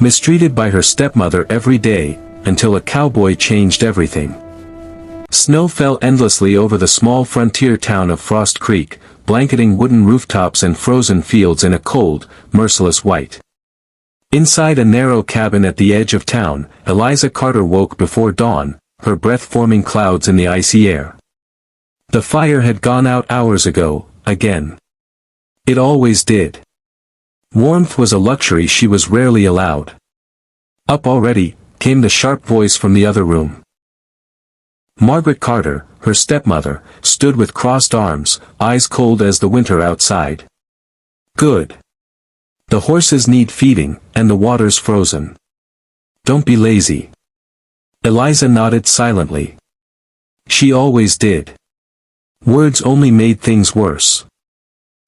Mistreated by her stepmother every day, until a cowboy changed everything. Snow fell endlessly over the small frontier town of Frost Creek, blanketing wooden rooftops and frozen fields in a cold, merciless white. Inside a narrow cabin at the edge of town, Eliza Carter woke before dawn, her breath forming clouds in the icy air. The fire had gone out hours ago, again. It always did. Warmth was a luxury she was rarely allowed. "Up already," came the sharp voice from the other room. Margaret Carter, her stepmother, stood with crossed arms, eyes cold as the winter outside. "Good. The horses need feeding, and the water's frozen. Don't be lazy." Eliza nodded silently. She always did. Words only made things worse.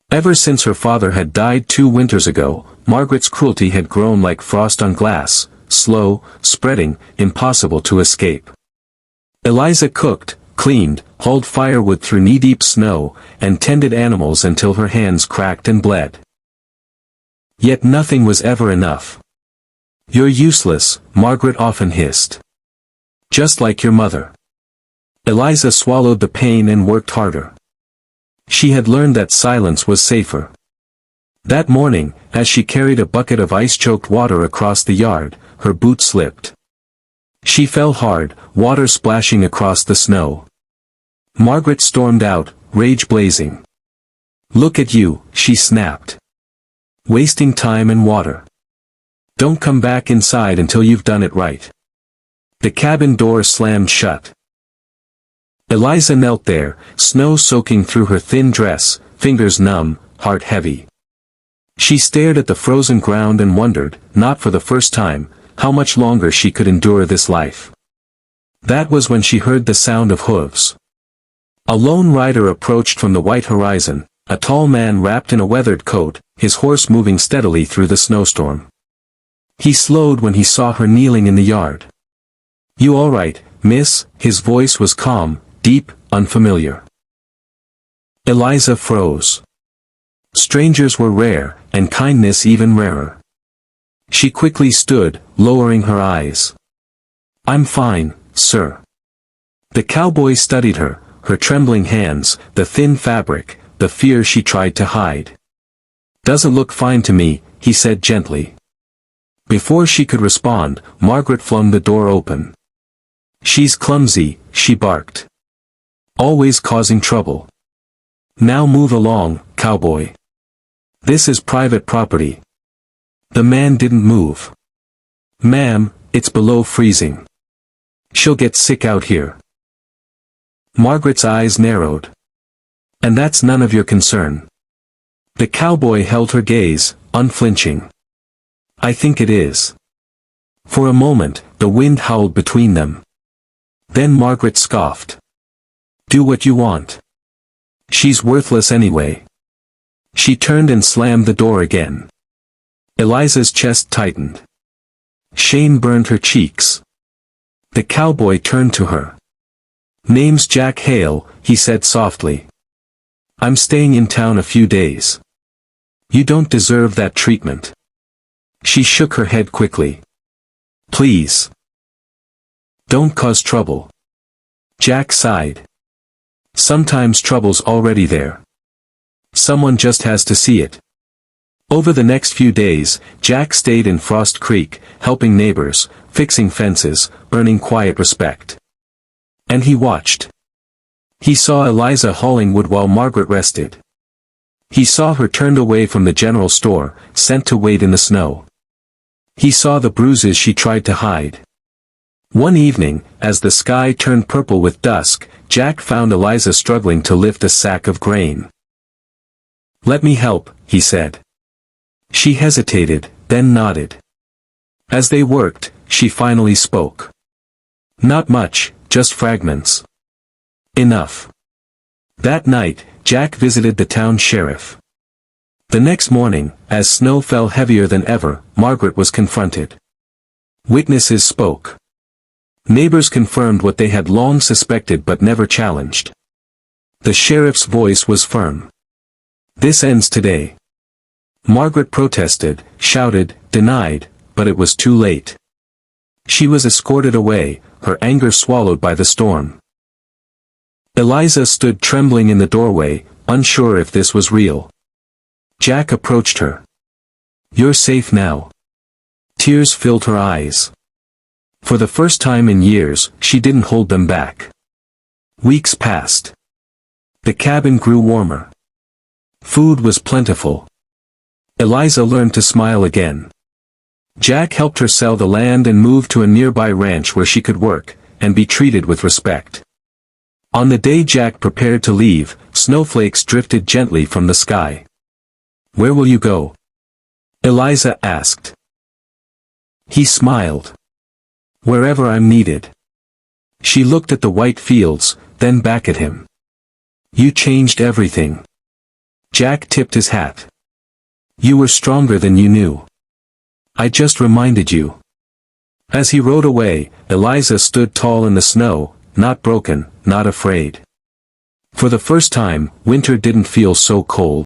Ever since her father had died 2 winters ago, Margaret's cruelty had grown like frost on glass, slow, spreading, impossible to escape. Eliza cooked, cleaned, hauled firewood through knee-deep snow, and tended animals until her hands cracked and bled. Yet nothing was ever enough. "You're useless," Margaret often hissed. "Just like your mother." Eliza swallowed the pain and worked harder. She had learned that silence was safer. That morning, as she carried a bucket of ice-choked water across the yard, her boot slipped. She fell hard, water splashing across the snow. Margaret stormed out, rage blazing. "Look at you," she snapped. "Wasting time and water. Don't come back inside until you've done it right." The cabin door slammed shut. Eliza knelt there, snow soaking through her thin dress, fingers numb, heart heavy. She stared at the frozen ground and wondered, not for the first time, how much longer she could endure this life. That was when she heard the sound of hooves. A lone rider approached from the white horizon, a tall man wrapped in a weathered coat, his horse moving steadily through the snowstorm. He slowed when he saw her kneeling in the yard. "You all right, miss?" His voice was calm, deep, unfamiliar. Eliza froze. Strangers were rare, and kindness even rarer. She quickly stood, lowering her eyes. "I'm fine, sir." The cowboy studied her, her trembling hands, the thin fabric, the fear she tried to hide. "Doesn't look fine to me," he said gently. Before she could respond, Margaret flung the door open. "She's clumsy," she barked. "Always causing trouble. Now move along, cowboy. This is private property." The man didn't move. "Ma'am, it's below freezing. She'll get sick out here." Margaret's eyes narrowed. "And that's none of your concern." The cowboy held her gaze, unflinching. "I think it is." For a moment, the wind howled between them. Then Margaret scoffed. "Do what you want. She's worthless anyway." She turned and slammed the door again. Eliza's chest tightened. Shame burned her cheeks. The cowboy turned to her. "Name's Jack Hale," he said softly. "I'm staying in town a few days. You don't deserve that treatment." She shook her head quickly. "Please. Don't cause trouble." Jack sighed. "Sometimes trouble's already there. Someone just has to see it." Over the next few days, Jack stayed in Frost Creek, helping neighbors, fixing fences, earning quiet respect. And he watched. He saw Eliza hauling wood while Margaret rested. He saw her turned away from the general store, sent to wait in the snow. He saw the bruises she tried to hide. One evening, as the sky turned purple with dusk, Jack found Eliza struggling to lift a sack of grain. "Let me help," he said. She hesitated, then nodded. As they worked, she finally spoke. "Not much, just fragments." "Enough." That night, Jack visited the town sheriff. The next morning, as snow fell heavier than ever, Margaret was confronted. Witnesses spoke. Neighbors confirmed what they had long suspected but never challenged. The sheriff's voice was firm. "This ends today." Margaret protested, shouted, denied, but it was too late. She was escorted away, her anger swallowed by the storm. Eliza stood trembling in the doorway, unsure if this was real. Jack approached her. "You're safe now." Tears filled her eyes. For the first time in years, she didn't hold them back. Weeks passed. The cabin grew warmer. Food was plentiful. Eliza learned to smile again. Jack helped her sell the land and move to a nearby ranch where she could work, and be treated with respect. On the day Jack prepared to leave, snowflakes drifted gently from the sky. "Where will you go?" Eliza asked. He smiled. "Wherever I'm needed." She looked at the white fields, then back at him. "You changed everything." Jack tipped his hat. "You were stronger than you knew. I just reminded you." As he rode away, Eliza stood tall in the snow, not broken, not afraid. For the first time, winter didn't feel so cold.